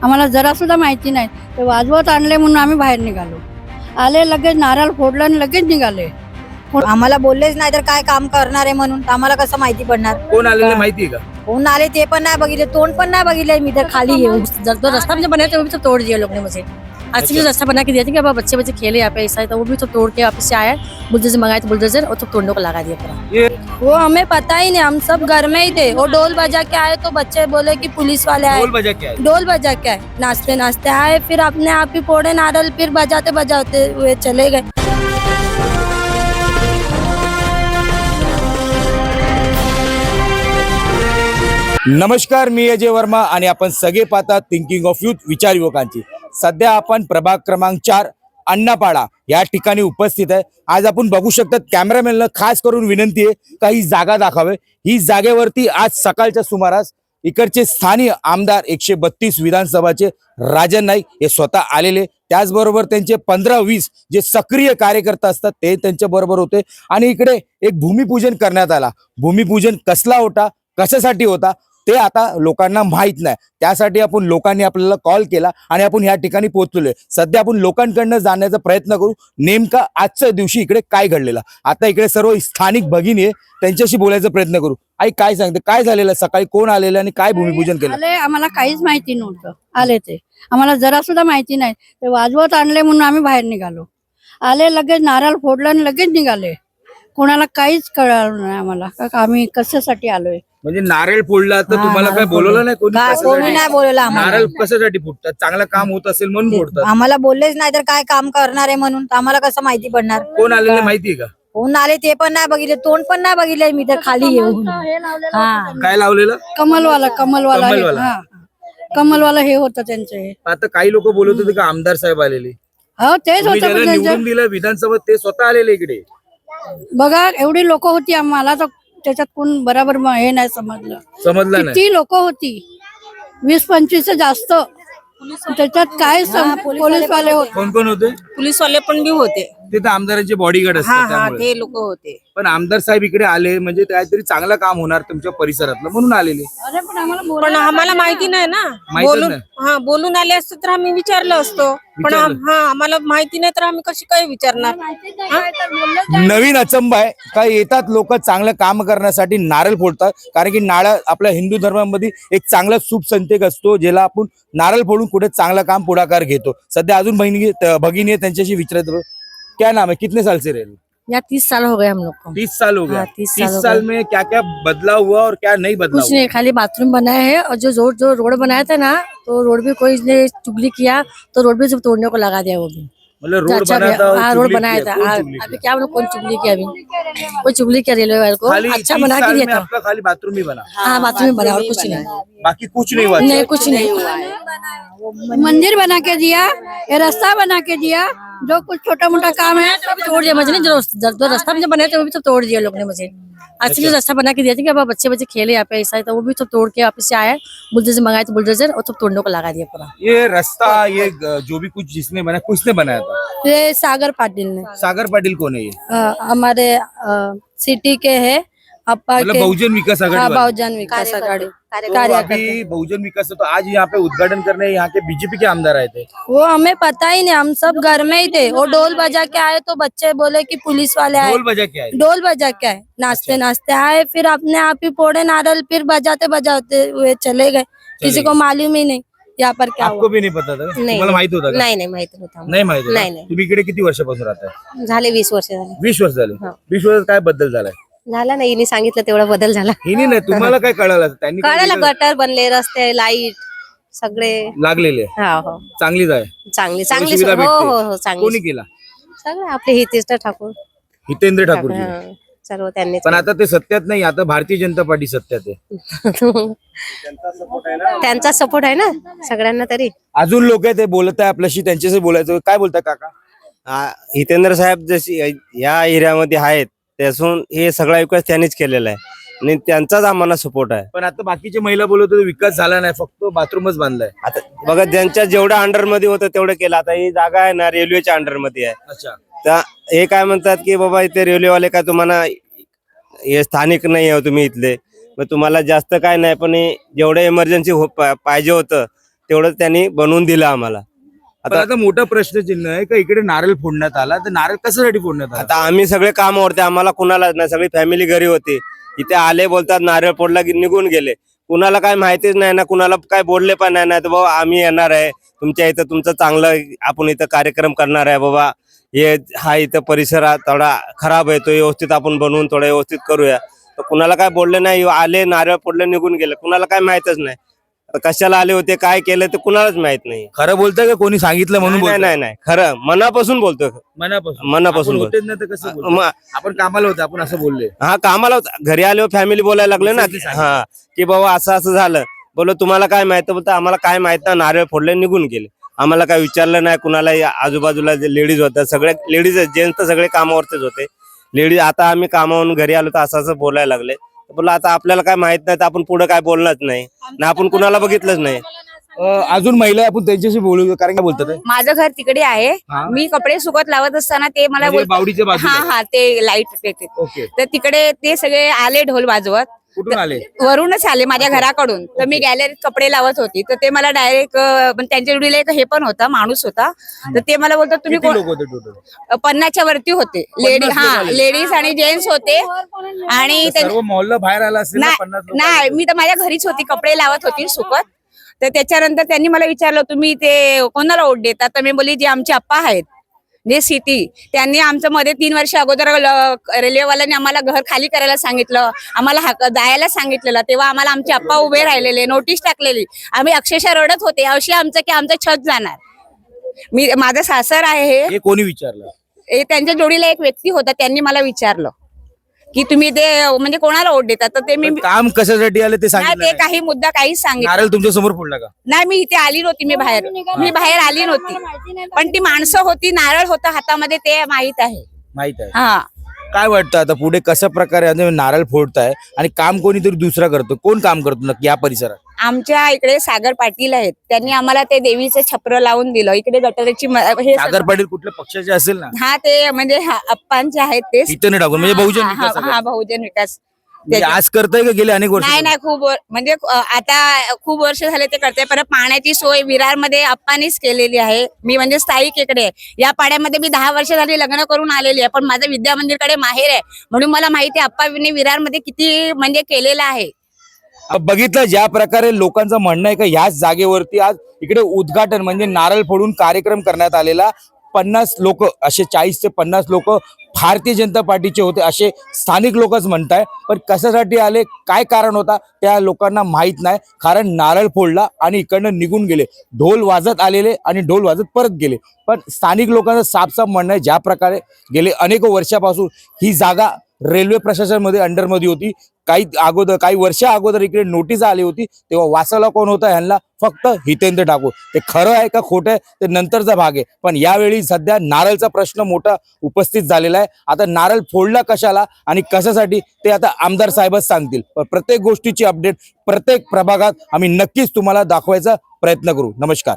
आम्हाला जरा सुद्धा माहिती नाही. ते वाजवत आणले म्हणून आम्ही बाहेर निघालो. आले लगेच नारळ फोडलं आणि लगेच निघाले. आम्हाला बोललेच नाही तर काय काम करणार आहे म्हणून आम्हाला कसं माहिती पडणार. कोण आलेले माहिती आहे का? कोण आले ते पण नाही बघितले, तोंड पण नाही बघितले. मी तर खाली येऊन जो रास्ता मुझे बनाया था वो भी तो तोड़ दिया लोग ने मुझे। आज भी रास्ता बना के दिया था कि अब बच्चे बच्चे खेले यहाँ पे ऐसा है, तो वो भी तो तोड़ के वापस से आया, बुलडोजर मंगाए थे बुलडोजर और तो तोड़ने को लगा दिया पूरा। वो हमें पता ही नहीं, हम सब घर में ही थे। वो ढोल बजा के आए तो बच्चे बोले कि पुलिस वाले आए। ढोल बजा के आए? ढोल बजा के आए, नाचते नाचते आए, फिर अपने आप ही फोड़े नारल, फिर बजाते बजाते हुए चले गए। नमस्कार, मी अजय वर्मा आणि आपण सगळे पाहतात थिंकिंग ऑफ यूथ, विचार युवकांची। सध्या आपण प्रभाग क्रमांक 4 अण्णापाडा या ठिकाणी उपस्थित आहे। आज आपण बघू शकतात कॅमेरामॅनला खास करून विनंती आहे का ही जागा दाखवावे। ही जागेवरती आज सकाळच्या सुमारास इकडचे स्थानिक आमदार 132 विधानसभाचे राजन नाईक हे स्वतः आलेले, त्याचबरोबर त्यांचे 15-20 जे सक्रिय कार्यकर्ता असतात ते त्यांच्या बरोबर होते आणि इकडे एक भूमिपूजन करण्यात आला। भूमिपूजन कसला होता, कशासाठी होता ते आता लोकांना माहित नाही। त्यासाठी आपण लोकांनी आपल्याला कॉल केला आणि आपण या ठिकाणी पोहोचलोय। सध्या आपण लोकांकडनं जाण्याचा प्रयत्न करू नेमका आजच्या दिवशी इकडे काय घडलेलं। आता इकडे सर्व स्थानिक भगिनी आहे, त्यांच्याशी बोलायचा प्रयत्न करू। आई काय सांगते, काय झालेलं सकाळी, कोण आलेलं आणि काय भूमिपूजन केलं? आले, आम्हाला काहीच माहिती नव्हतं. आले ते आम्हाला जरा सुद्धा माहिती नाही. ते वाजवत आणले म्हणून आम्ही बाहेर निघालो. आले लगेच नारळ फोडलं आणि लगेच निघाले. कोणाला काहीच कळलं नाही आम्हाला का आम्ही कशासाठी आलोय. म्हणजे नारळ फोडला तर तुम्हाला काय बोलवलं नाही कोणी? कोणी नाही बोलवलं आम्हाला. नारळ कशासाठी फोडतात? चांगलं काम होत असेल म्हणून फोडतात? आम्हाला बोललेच नाही तर काय काम करणार आहे म्हणून आम्हाला कसं माहिती पडणार. कोण आलेले माहिती आहे का? कोण आले ते पण नाही बघितले, तोंड पण नाही बघितले. मी तर खाली येऊन काय लावलेलं? कमलवाला कमलवाला. हा, कमलवाला हे होतं त्यांचे. आता काही लोक बोलत होते का आमदार साहेब आलेले? हो तेच तुम्ही होतं. ज्याला निवडून दिलं विधानसभेत ते स्वतः आलेले इकडे? बघा एवढी लोक होती, आम्हाला तर त्याच्यात कोण बरोबर हे नाही समजलं. समजलं नाही? किती लोक होती, 20-25 जास्त. त्याच्यात काय पोलीसवाले होते. कोण कोण होते? पुलिस वाले पण भी होते. ते तर आमदारांचे बॉडीगार्ड असतात त्यामुळे. ते लोक होते. पण आमदार साहेब इकडे आले म्हणजे काहीतरी चांगलं काम होणार तुमच्या परिसरातलं म्हणून आलेले. अरे पण आम्हाला पण आम्हाला माहिती नाही ना. माहितीच नाही. बोलून आले असते तर आम्ही विचारलं असतो. पण आम्हाला माहिती नाही तर आम्ही कशी काय विचारणार. नवीन अचंबा आहे का येतात लोक चांगलं काम करण्यासाठी नारळ फोडतात, कारण की नारळ आपल्या हिंदू धर्मामध्ये एक चांगला शुभ संकेत असतो, ज्याला आपण नारळ फोडून कुठे चांगलं काम पुढाकार घेतो। सध्या अजून भगिनी आहे, त्यांच्याशी विचारतो क्या नाम है, कितने साल से रह रहे? यहाँ 30 साल हो गए हम लोग को। 30 साल हो गया। हाँ, 30 30 हो साल गए। में क्या क्या बदलाव हुआ और क्या नहीं बदलाव कुछ नहीं, खाली बाथरूम बनाया है और जो रोड बनाया था ना, तो रोड भी कोई ने चुगली किया तो रोड भी सब तोड़ने को लगा दिया वो भी। मतलब रोड अच्छा बना था? हाँ, रोड बनाया था। अभी क्या कौन चुगली किया? अभी कोई चुगली किया रेलवे वाले को? खाली अच्छा 30 बना के साल दिया में था। आपका खाली बाथरूम ही बना? हाँ, बाथरूम बना और कुछ नहीं। बाकी कुछ नहीं हुआ? नहीं, कुछ नहीं। मंदिर बना के दिया, ये रास्ता बना के दिया, जो कुछ छोटा मोटा काम है तोड़ दिया मुझे, जो रास्ता मुझे बनाया था वो भी तो तोड़ दिया लोग ने मुझे। आज भी रास्ता बना के दिया था कि अब बच्चे बच्चे खेले यहाँ पे ऐसा है, तो वो भी तो तोड़ के वापस से आया, बुलडोजर मंगाए थे बुलडोजर और तो तोड़ने को लगा दिया पूरा। ये रास्ता, ये जो भी कुछ जिसने बनाया, किसने बनाया था? ये सागर पाटिल ने। सागर पाटिल कौन है ये? हमारे सिटी के है अप्पा मतलब के। बहुजन विकास आघाड़ी हाँ, वाले? बहुजन विकास आघाड़ी तो अभी बहुजन विकास, तो आज यहाँ पे उद्घाटन करने यहाँ के बीजेपी के आमदार आए थे। वो हमें पता ही नहीं, हम सब घर में ही थे। वो ढोल बजा के आए तो बच्चे बोले कि पुलिस वाले आए। ढोल बजा के आए? ढोल बजा के आए, नाचते नाचते आए, फिर अपने आप ही फोड़े नारल, फिर बजाते बजाते हुए चले गए। किसी को मालूम ही नहीं यहाँ पर क्या आपको हुआ। भी नहीं पता था? तुम्हाला माहित होता का? नाही माहित नव्हतं. नाही माहित होता? नाही, नाही. तुम्ही इकडे किती वर्षापासून राहताय? झाले 20 वर्ष झाले. 20 वर्ष झाले. 20 वर्षात काय बदल झालाय? झाला नाही, हिने सांगितलं तेवढा बदल झाला. हिने नाही, तुम्हाला काय कळालं? त्यांनी काय कळालं, केलं? गटर बनले, रस्ते, लाईट सगळे. लागलेले हो चांगलीच आहे. चांगली सुविधा हो भेटते. हो हो चांगली. कोणी केला? सगळे आपले हितेश ठाकूर हितेंद्र ठाकूर जी. हं, सर्व त्यांनी. पण आता ते सत्यात नाही, आता भारतीय जनता पार्टी सत्यात आहे. त्यांचा सपोर्ट आहे ना सगळ्यांना तरी. अजून लोक आहे ते बोलत आहे आपल्याशी, त्यांच्याशी बोलायचं. काय बोलताय काका? हितेंद्र साहेब जशी या एरियामध्ये आहेत त्यासून हे सगळा विकास त्यांनीच केलेला आहे आणि त्यांचाच आम्हाला सपोर्ट आहे. पण आता बाकीचे महिला बोलत होते विकास झाला नाही, फक्त बाथरूमच बांधलाय. आता बघा, ज्यांच्या जेवढ्या अंडर मध्ये होतं तेवढं केलं. आता ही जागा आहे ना रेल्वेच्या अंडर मध्ये आहे. अच्छा. तर हे काय म्हणतात की बाबा इथे रेल्वेवाले काय तुम्हाला हे स्थानिक नाही आहे तुम्ही इथले, मग तुम्हाला जास्त काय नाही, पण हे जेवढं इमर्जन्सी पाहिजे होतं तेवढं त्यांनी बनवून दिलं आम्हाला. पण आता मोठा प्रश्नचिन्ह आहे का इकडे नारळ फोडण्यात आला, तर नारळ कशासाठी फोडण्यात आला? आता आम्ही सगळे कामावरती, आम्हाला कुणालाच नाही, सगळी फॅमिली घरी होती. इथे आले, बोलतात नारळ फोडला की निघून गेले. कुणाला काय माहितीच नाही ना, कुणाला काय बोलले पण नाही ना, तर बाबा आम्ही येणार आहे तुमच्या इथं, तुमचं चांगलं आपण इथं कार्यक्रम करणार आहे बाबा, हे हा इथं परिसर थोडा खराब आहे, तो व्यवस्थित आपण बनवून थोडा व्यवस्थित करूया. तर कुणाला काय बोलले नाही, आले नारळ फोडले निघून गेले, कुणाला काय माहितच नाही. आता कशाला आले होते, काय केलं ते कुणालाच माहित नाही. खरं बोलतंय का कोणी सांगितलं म्हणून नाही बोलतंय? नाही नाही, खरं मनापासून बोलतोय. मनापासून आपण बोल. होतेच नाही तर कसं बोलतोय? मग आपण कामाला होतो, आपण असं बोलले. हा कामाला होता. घरी आल्यावर फॅमिली बोलायला लागले ना, हा की बाबा असं असं झालं. बोलो तुम्हाला काय माहित, बोलतो आम्हाला काय माहित ना, नारळ फोडले निघून गेले. आम्हाला काय विचारलं नाही कुणाला. आजूबाजूला जे लेडीज होत्या सगळे लेडीज, जेंट्स तर सगळे कामावरतीच होते. लेडीज आता आम्ही कामावरून घरी आलो तर असं असं बोलायला लागले. बोला आता आपल्याला काय माहित नाही तर आपण पुढे काय बोलणारच नाही ना, आपण कुणाला बघितलंच नाही. अजून महिला आहे, आपण त्यांच्याशी बोलू, कारण काय बोलतात ते? माझं घर तिकडे आहे. हा. मी कपडे सुकत लावत असताना ते मला म्हणजे बोलतात- बावडीच्या बाजूला. हा हा ते लाईट ओके. तर तिकडे ते सगळे आले ढोल वाजवत. कुठून आले? वरूनच आले माझ्या घराकडून. तर मी गॅलरीत कपडे लावत होती तर ते मला डायरेक्ट त्यांच्या जोडीला एक हे पण होता, माणूस होता. तर ते मला बोलतात तुम्ही किती लोक होते टोटल? 50च्या वरती होते. 50 लोक हा आले. लेडीज आणि जेंट्स होते. आणि ते- सर्व मोहल्ला बाहेर आला असेल ना, 50 लोक नाही आले. मी तर माझ्या घरीच होती, कपडे लावत होती सुकत. तर त्याच्यानंतर त्यांनी मला विचारलं तुम्ही ते कोणाला वोट देतात. तर मी बोलली जे आमचे आप्पा आहेत जे सिटी, त्यांनी आमचं मध्ये 3 वर्ष अगोदर रेल्वेवाल्यांनी आम्हाला घर खाली करायला सांगितलं, आम्हाला जायला सांगितलेलं. तेव्हा आम्हाला आमचे आप्पा उभे राहिलेले, नोटीस टाकलेली. आम्ही अक्षरशः रडत होते अशी आमचं की आमचं छत जाणार. मी माझं सासर आहे हे कोणी विचारलं? हे त्यांच्या जोडीला एक व्यक्ती होता, त्यांनी मला विचारलं की तुम्ही ते म्हणजे कोणाला वोट देतात. तर ते मी पण काम कशासाठी आले ते नाही सांगितलं ते नाही. काही मुद्दा काहीच सांगितलं नारळ तुमच्या समोर फोडला का? नाही. मी इथे आली नव्हती, मी बाहेर आली नव्हती. पण ती माणसं होती, नारळ होता हातामध्ये, ते माहित आहे. माहित आहे. हा काय वाटतं आता पुढे कशा प्रकारे आता नारळ फोडताय आणि काम कोणीतरी दुसरा करतो? कोण काम करतो नक्की या परिसरात? आमच्या इकडे सागर पाटील आहेत, त्यांनी आम्हाला ते देवीचं छप्र लावून दिलं. इकडे गटाराची हे सागर पाटील कुठल्या पक्षाचे असेल ना? हा ते म्हणजे अप्पांचे आहेत ते. इथं नाही टाकून, म्हणजे बहुजन हा, विकास हा, आघाडी. हा, बहुजन विकास. म्हणजे आज करताय का गेले अनेक वर्ष? नाही नाही खूप म्हणजे आता खूप वर्ष झाले ते करते. परत पाण्याची सोय विरारमध्ये अप्पानीच केलेली आहे. मी म्हणजे स्थायिक इकडे आहे. या पाड्यामध्ये मी 10 वर्ष झाली लग्न करून आलेली आहे, पण माझं विद्या मंदिरकडे माहेर आहे म्हणून मला माहिती आहे अप्पांनी विरारमध्ये किती म्हणजे केलेलं आहे. बघितलं ज्या प्रकारे लोकांचं म्हणणं आहे का ह्याच जागेवरती आज इकडे उद्घाटन म्हणजे नारळ फोडून कार्यक्रम करण्यात आलेला. 50 लोक, असे 40 ते 50 लोक भारतीय जनता पार्टीचे होते असे स्थानिक लोकच म्हणताय. पण कशासाठी आले, काय कारण होता त्या लोकांना माहित नाही. कारण नारळ फोडला आणि इकडनं निघून गेले. ढोल वाजत आलेले आणि ढोल वाजत परत गेले. पण स्थानिक लोकांचं साफ म्हणणं आहे ज्या प्रकारे गेले अनेक वर्षापासून ही जागा रेल्वे प्रशासनमध्ये अंडरमध्ये होती. काही वर्ष अगोदर इकडे नोटीस आली होती, तेव्हा वाचायला कोण होता ह्यांना? फक्त हितेंद्र ठाकूर. ते खरं आहे का खोटं आहे ते नंतरचा भाग आहे. पण यावेळी सध्या नारळचा प्रश्न मोठा उपस्थित झालेला आहे. आता नारळ फोडला कशाला आणि कशासाठी ते आता आमदार साहेबच सांगतील. पण प्रत्येक गोष्टीची अपडेट प्रत्येक प्रभागात आम्ही नक्कीच तुम्हाला दाखवायचा प्रयत्न करू. नमस्कार.